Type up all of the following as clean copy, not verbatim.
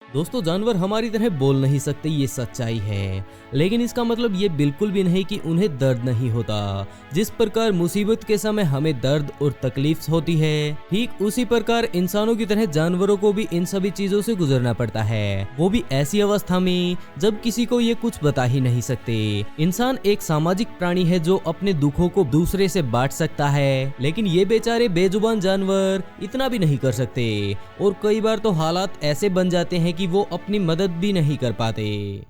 दोस्तों, जानवर हमारी तरह बोल नहीं सकते, ये सच्चाई है, लेकिन इसका मतलब ये बिल्कुल भी नहीं कि उन्हें दर्द नहीं होता। जिस प्रकार मुसीबत के समय हमें दर्द और तकलीफ होती है, ठीक उसी प्रकार इंसानों की तरह जानवरों को भी इन सभी चीजों से गुजरना पड़ता है, वो भी ऐसी अवस्था में जब किसी को ये कुछ बता ही नहीं सकते। इंसान एक सामाजिक प्राणी है जो अपने दुखों को दूसरे से बांट सकता है, लेकिन ये बेचारे बेजुबान जानवर इतना भी नहीं कर सकते, और कई बार तो हालात ऐसे बन जाते हैं कि वो अपनी मदद भी नहीं कर पाते,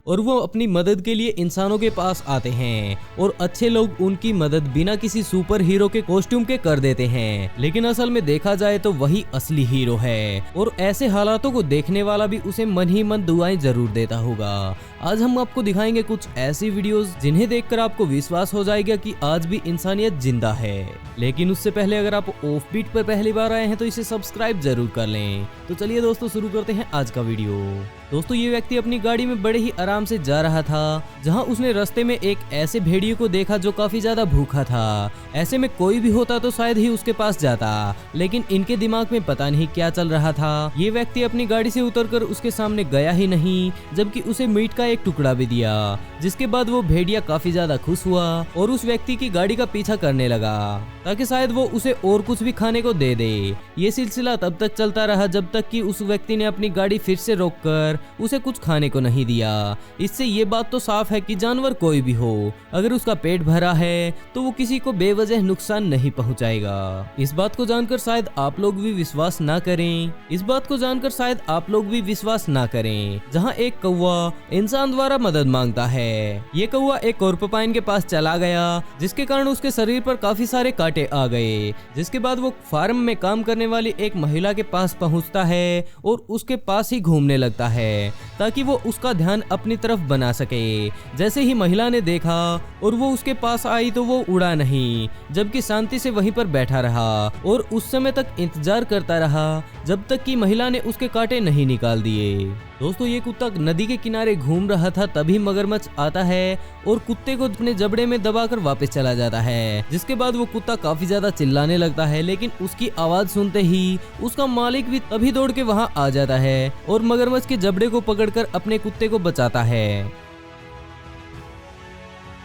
और वो अपनी मदद के लिए इंसानों के पास आते हैं, और अच्छे लोग उनकी मदद बिना किसी सुपर हीरो के कॉस्ट्यूम के कर देते हैं, लेकिन असल में देखा जाए तो वही असली हीरो है, और ऐसे हालातों को देखने वाला भी उसे मन ही मन दुआएं जरूर देता होगा। आज हम आपको दिखाएंगे कुछ ऐसी वीडियोस जिन्हें देखकर आपको विश्वास हो जाएगा कि आज भी इंसानियत जिंदा है। लेकिन उससे पहले अगर आप ऑफ बीट पर पहली बार आए हैं तो इसे सब्सक्राइब जरूर कर लें। तो चलिए दोस्तों, शुरू करते हैं आज का वीडियो। दोस्तों, ये व्यक्ति अपनी गाड़ी में बड़े ही आराम से जा रहा था, जहां उसने रास्ते में एक ऐसे भेड़िए को देखा जो काफी ज्यादा भूखा था। ऐसे में कोई भी होता तो शायद ही उसके पास जाता, लेकिन इनके दिमाग में पता नहीं क्या चल रहा था। ये व्यक्ति अपनी गाड़ी से उतरकर उसके सामने गया ही नहीं, जबकि उसे मीट का एक टुकड़ा भी दिया, जिसके बाद वो भेड़िया काफी ज्यादा खुश हुआ और उस व्यक्ति की गाड़ी का पीछा करने लगा ताकि शायद वो उसे और कुछ भी खाने को दे दे। ये सिलसिला तब तक चलता रहा जब तक कि उस व्यक्ति ने अपनी गाड़ी फिर से रोककर उसे कुछ खाने को नहीं दिया। इससे ये बात तो साफ है कि जानवर कोई भी हो, अगर उसका पेट भरा है तो वो किसी को बेवजह नुकसान नहीं पहुंचाएगा। इस बात को जानकर शायद आप लोग भी विश्वास ना करें, जहाँ एक कौवा इंसान द्वारा मदद मांगता है। ये कौवा एक पोर्कुपाइन के पास चला गया, जिसके कारण उसके शरीर पर काफी सारे कांटे आ गए। जिसके बाद वो फार्म में काम करने वाली एक महिला के पास पहुंचता है और उसके पास ही घूमने लगता है ताकि वो उसका ध्यान अपनी तरफ बना सके। जैसे ही महिला ने देखा और वो उसके पास आई तो वो उड़ा नहीं, जबकि शांति से वहीं पर बैठा रहा और उस समय तक इंतजार करता रहा जब तक कि महिला ने उसके कांटे नहीं निकाल दिए। दोस्तों, ये कुत्ता नदी के किनारे घूम रहा था, तभी मगरमच्छ आता है और कुत्ते को अपने जबड़े में दबाकर वापस चला जाता है। जिसके बाद वो कुत्ता काफी ज्यादा चिल्लाने लगता है, लेकिन उसकी आवाज सुनते ही उसका मालिक भी तभी दौड़ के वहां आ जाता है और मगरमच्छ के जबड़े को पकड़कर अपने कुत्ते को बचाता है।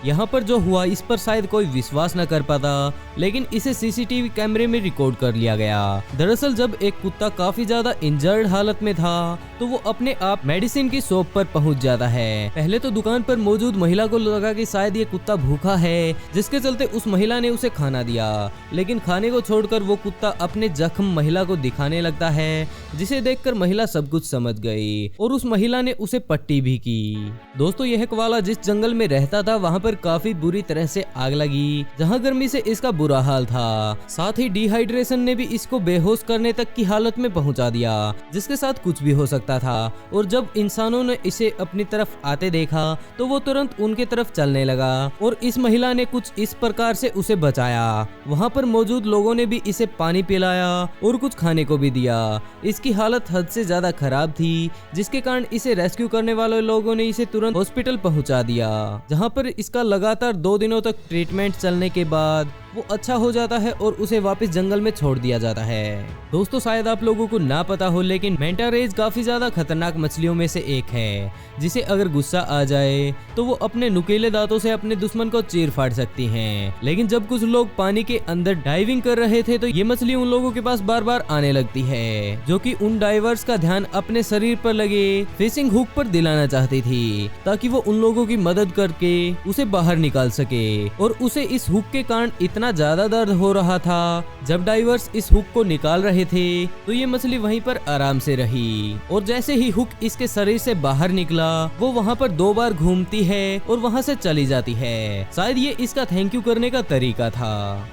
यहाँ पर जो हुआ इस पर शायद कोई विश्वास न कर पाता, लेकिन इसे सीसीटीवी कैमरे में रिकॉर्ड कर लिया गया। दरअसल जब एक कुत्ता काफी ज्यादा इंजर्ड हालत में था तो वो अपने आप मेडिसिन की शॉप पर पहुंच जाता है। पहले तो दुकान पर मौजूद महिला को लगा कि शायद ये कुत्ता भूखा है, जिसके चलते उस महिला ने उसे खाना दिया, लेकिन खाने को छोड़कर वो कुत्ता अपने जख्म महिला को दिखाने लगता है, जिसे देखकर महिला सब कुछ समझ गई और उस महिला ने उसे पट्टी भी की। दोस्तों, यह कवाला जिस जंगल में रहता था वहाँ पर काफी बुरी तरह से आग लगी, जहां गर्मी से इसका बुरा हाल था। साथ ही डिहाइड्रेशन ने भी इसको बेहोश करने तक की हालत में पहुंचा दिया, जिसके साथ कुछ भी हो सकता था। और जब इंसानों ने इसे अपनी तरफ आते देखा तो वो तुरंत उनके तरफ चलने लगा और इस महिला ने कुछ इस प्रकार से उसे बचाया। वहां पर मौजूद लोगों ने भी इसे पानी पिलाया और कुछ खाने को भी दिया। इसकी हालत हद से ज्यादा खराब थी, जिसके कारण इसे रेस्क्यू करने वाले लोगों ने इसे तुरंत हॉस्पिटल पहुंचा दिया, जहां पर इसका लगातार 2 दिनों तक ट्रीटमेंट चलने के बाद वो अच्छा हो जाता है और उसे वापस जंगल में छोड़ दिया जाता है। दोस्तों, शायद आप लोगों को ना पता हो, लेकिन मैंटा रेज काफी ज्यादा खतरनाक मछलियों में से एक है, जिसे अगर गुस्सा आ जाए तो वो अपने नुकीले दांतों से अपने दुश्मन को चीर फाड़ सकती हैं। लेकिन जब कुछ लोग पानी के अंदर डाइविंग कर रहे थे तो ये मछली उन लोगों के पास बार बार आने लगती है, जो कि उन डाइवर्स का ध्यान अपने शरीर पर लगे फिशिंग हुक पर दिलाना चाहती थी, ताकि वो उन लोगों की मदद करके उसे बाहर निकाल सके। और उसे इस हुक के कारण इतना ज्यादा दर्द हो रहा था। जब डाइवर्स इस हुक को निकाल रहे थे तो ये मछली वहीं पर आराम से रही, और जैसे ही हुक इसके शरीर से बाहर निकला वो वहाँ पर 2 बार घूमती है और वहाँ से चली जाती है। शायद ये इसका थैंक यू करने का तरीका था।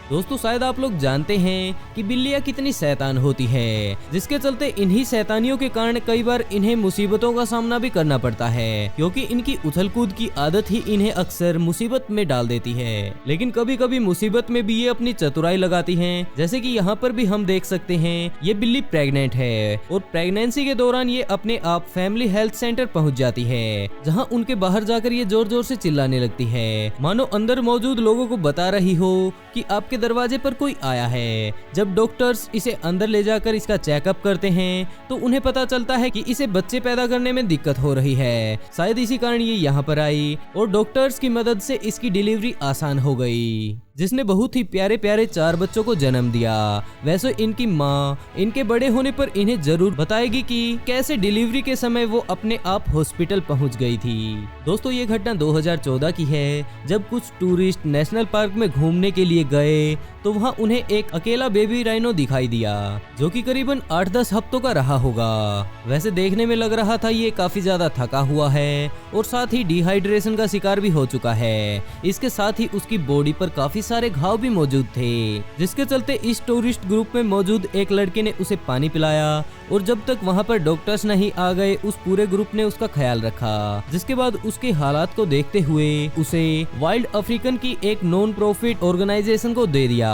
दोस्तों, शायद आप लोग जानते हैं कि बिल्लियाँ कितनी शैतान होती है, जिसके चलते इन्हीं शैतानियों के कारण कई बार इन्हें मुसीबतों का सामना भी करना पड़ता है, क्योंकि इनकी उछल कूद की आदत ही इन्हें अक्सर मुसीबत में डाल देती है। लेकिन कभी कभी मुसीबत में में भी ये अपनी चतुराई लगाती हैं। जैसे कि यहाँ पर भी हम देख सकते हैं ये बिल्ली प्रेग्नेंट है और प्रेगनेंसी के दौरान ये अपने आप फैमिली हेल्थ सेंटर पहुंच जाती है, जहां उनके बाहर जाकर ये जोर जोर से चिल्लाने लगती है, मानो अंदर मौजूद लोगों को बता रही हो कि आपके दरवाजे पर कोई आया है। जब डॉक्टर्स इसे अंदर ले जाकर इसका चेकअप करते हैं तो उन्हें पता चलता है कि इसे बच्चे पैदा करने में दिक्कत हो रही है। शायद इसी कारण ये यहाँ पर आई और डॉक्टर्स की मदद से इसकी डिलीवरी आसान हो गई, जिसने बहुत ही प्यारे प्यारे 4 बच्चों को जन्म दिया। वैसे इनकी माँ इनके बड़े होने पर इन्हें जरूर बताएगी कि कैसे डिलीवरी के समय वो अपने आप हॉस्पिटल पहुंच गई थी। दोस्तों ये घटना 2014 की है, जब कुछ टूरिस्ट नेशनल पार्क में घूमने के लिए गए तो वहां उन्हें एक अकेला बेबी राइनो दिखाई दिया, जो कि करीबन 8-10 हफ्तों का रहा होगा। वैसे देखने में लग रहा था ये काफी ज्यादा थका हुआ है और साथ ही डिहाइड्रेशन का शिकार भी हो चुका है। इसके साथ ही उसकी बॉडी पर काफी सारे घाव भी मौजूद थे, जिसके चलते इस टूरिस्ट ग्रुप में मौजूद एक लड़के ने उसे पानी पिलाया और जब तक वहां पर डॉक्टर्स नहीं आ गए उस पूरे ग्रुप ने उसका ख्याल रखा। जिसके बाद उसके हालात को देखते हुए उसे वाइल्ड अफ्रीकन की एक नॉन प्रॉफिट ऑर्गेनाइजेशन को दे दिया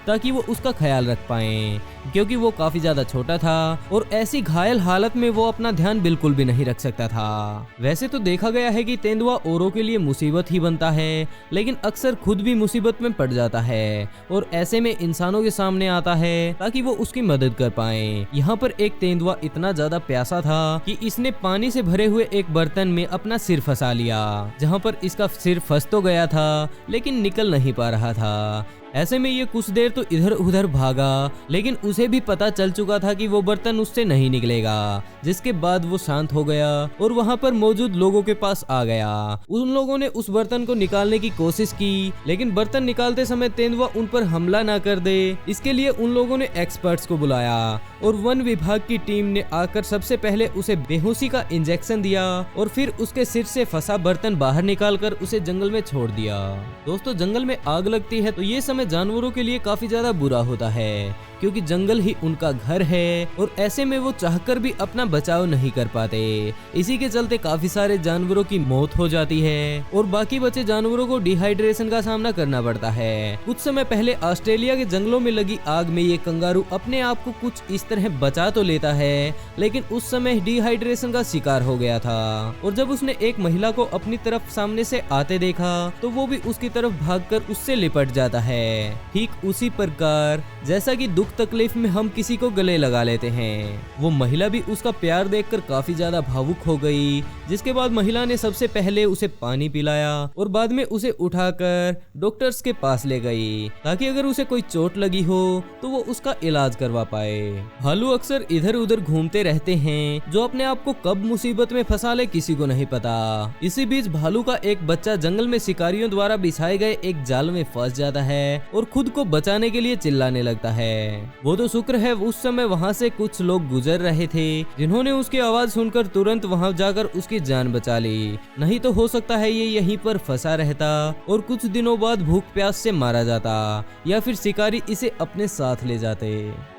ताकि वो उसका ख्याल रख पाए, क्योंकि वो काफी ज्यादा छोटा था और ऐसी घायल हालत में वो अपना ध्यान बिल्कुल भी नहीं रख सकता था। वैसे तो देखा गया है कि तेंदुआ औरों के लिए मुसीबत ही बनता है, लेकिन अक्सर खुद भी मुसीबत में पड़ जाता है और ऐसे में इंसानों के सामने आता है ताकि वो उसकी मदद कर पाए। यहाँ पर एक तेंदुआ इतना ज्यादा प्यासा था कि इसने पानी से भरे हुए एक बर्तन में अपना सिर फंसा लिया, जहाँ पर इसका सिर फंस तो गया था लेकिन निकल नहीं पा रहा था। ऐसे में ये कुछ देर तो इधर उधर भागा, लेकिन उसे भी पता चल चुका था कि वो बर्तन उससे नहीं निकलेगा। जिसके बाद वो शांत हो गया और वहाँ पर मौजूद लोगों के पास आ गया। उन लोगों ने उस बर्तन को निकालने की कोशिश की, लेकिन बर्तन निकालते समय तेंदुआ उन पर हमला ना कर दे, इसके लिए उन लोगों ने एक्सपर्ट्स को बुलाया और वन विभाग की टीम ने आकर सबसे पहले उसे बेहोशी का इंजेक्शन दिया और फिर उसके सिर से फंसा बर्तन बाहर निकालकर उसे जंगल में छोड़ दिया। दोस्तों जंगल में आग लगती है तो ये समय जानवरों के लिए काफी ज्यादा बुरा होता है, क्योंकि जंगल ही उनका घर है और ऐसे में वो चाहकर भी अपना बचाव नहीं कर पाते। इसी के चलते काफी सारे जानवरों की मौत हो जाती है और बाकी बचे जानवरों को डिहाइड्रेशन का सामना करना पड़ता है। कुछ समय पहले ऑस्ट्रेलिया के जंगलों में लगी आग में ये कंगारू अपने आप को कुछ इस तरह बचा तो लेता है, लेकिन उस समय डिहाइड्रेशन का शिकार हो गया था और जब उसने एक महिला को अपनी तरफ सामने से आते देखा तो वो भी उसकी तरफ भागकर उससे लिपट जाता है। ठीक उसी प्रकार जैसा कि दुख तकलीफ में हम किसी को गले लगा लेते हैं, वो महिला भी उसका प्यार देखकर काफी ज्यादा भावुक हो गई। जिसके बाद महिला ने सबसे पहले उसे पानी पिलाया और बाद में उसे उठाकर डॉक्टर्स के पास ले गई ताकि अगर उसे कोई चोट लगी हो तो वो उसका इलाज करवा पाए। भालू अक्सर इधर उधर घूमते रहते हैं, जो अपने आप को कब मुसीबत में फंसा ले किसी को नहीं पता। इसी बीच भालू का एक बच्चा जंगल में शिकारियों द्वारा बिछाए गए एक जाल में फंस जाता है और खुद को बचाने के लिए चिल्लाने लगता है। वो तो शुक्र है उस समय वहाँ से कुछ लोग गुजर रहे थे, जिन्होंने उसकी आवाज सुनकर तुरंत वहाँ जाकर उसकी जान बचा ली, नहीं तो हो सकता है ये यहीं पर फंसा रहता और कुछ दिनों बाद भूख प्यास से मारा जाता या फिर शिकारी इसे अपने साथ ले जाते।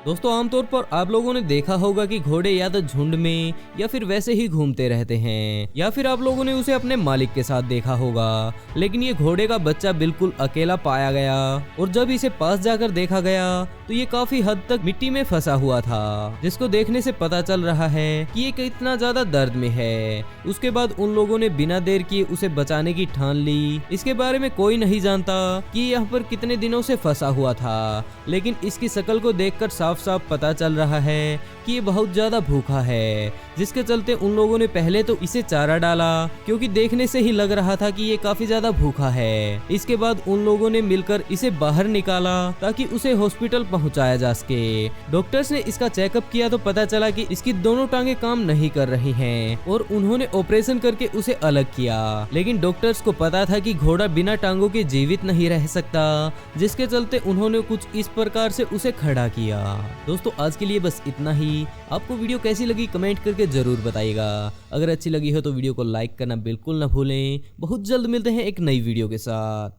दोस्तों आमतौर पर आप लोगों ने देखा होगा कि घोड़े या तो झुंड में या फिर वैसे ही घूमते रहते हैं, या फिर आप लोगों ने उसे अपने मालिक के साथ देखा होगा, लेकिन ये घोड़े का बच्चा बिल्कुल अकेला पाया गया और जब इसे पास जाकर देखा गया तो ये काफी हद तक मिट्टी में फंसा हुआ था, जिसको देखने से पता चल रहा है कि ये कितना ज्यादा दर्द में है। उसके बाद उन लोगों ने बिना देर किए उसे बचाने की ठान ली। इसके बारे में कोई नहीं जानता कि यहाँ पर कितने दिनों से फंसा हुआ था, लेकिन इसकी शक्ल को देखकर साफ साफ पता चल रहा है कि ये बहुत ज्यादा भूखा है, जिसके चलते उन लोगों ने पहले तो इसे चारा डाला, क्योंकि देखने से ही लग रहा था कि ये काफी ज्यादा भूखा है। इसके बाद उन लोगों ने मिलकर इसे बाहर निकाला ताकि उसे हॉस्पिटल पहुंचाया जा सके। डॉक्टर्स ने इसका चेकअप किया तो पता चला कि इसकी दोनों टांगे काम नहीं कर रही हैं और उन्होंने ऑपरेशन करके उसे अलग किया, लेकिन डॉक्टर्स को पता था कि घोड़ा बिना टांगों के जीवित नहीं रह सकता, जिसके चलते उन्होंने कुछ इस प्रकार से उसे खड़ा किया। दोस्तों आज के लिए बस इतना ही। आपको वीडियो कैसी लगी कमेंट करके जरूर बताइएगा। अगर अच्छी लगी हो तो वीडियो को लाइक करना बिल्कुल ना भूलें। बहुत जल्द मिलते हैं एक नई वीडियो के साथ।